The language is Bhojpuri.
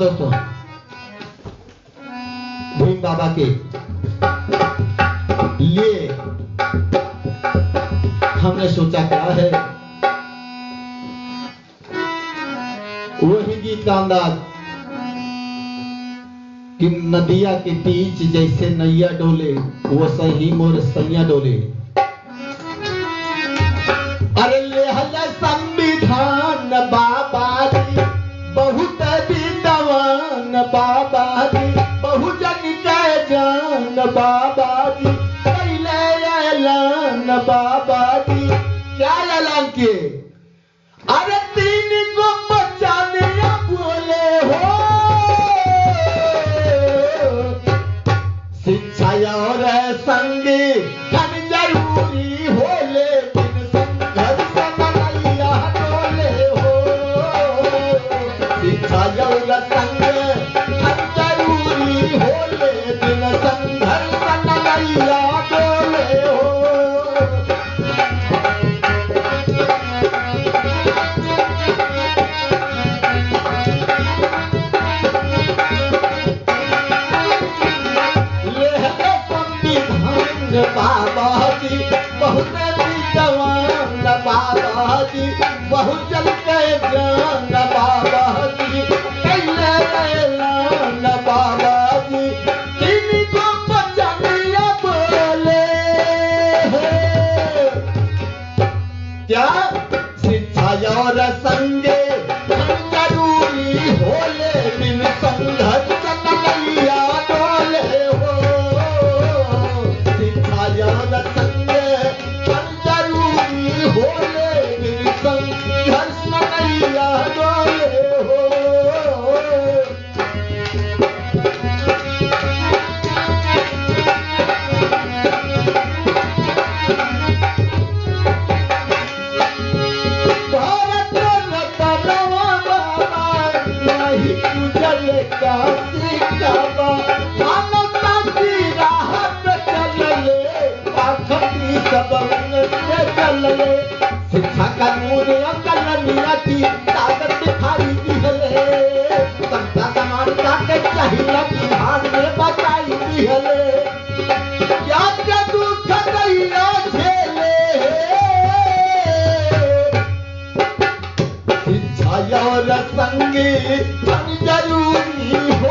दोस्तों भीम बाबा के लिए हमने सोचा क्या है वही गीत का अंदाज कि नदिया के बीच जैसे नैया डोले वो सही मोर सैया डोले। अरे लेहल संविधान बाबा जी बहुत विद्वान बाबा जी बहुजन के जान बाबा जी कैले ऐलान बाबा जी क्या ऐलान किए? अरे 3 को बचाने बोले हो शिक्षा और संगठन जरूरी हो लेकिन संघर्ष नैया डोले हो। शिक्षा और संगठन जरूरी हो लेकिन संघर्ष नैया डोले हो। बाबा जी बहुत विद्वान बाबा जी बहुजन के जान बाबा जी कैले ऐलान बाबा जी 3 को बचाने बोले क्या? शिक्षा और संगे जरूरी हो लेकिन संघर्ष नैया डोले हो। जरूरी हो लेकिन संघर्ष नैया डोले हो। भारत रतनवा बाबा नहीं गुजरे काशी काबा मानवता की राह पे चले पाखंडी सबन से चले। शिक्षा कानून कलमिया की ताकत दिखाई दिहले समता समानता के चाहिए बिहार में बताई दिहले। क्या क्या दुख दैया झेले शिक्षा और संगठन जरूरी हो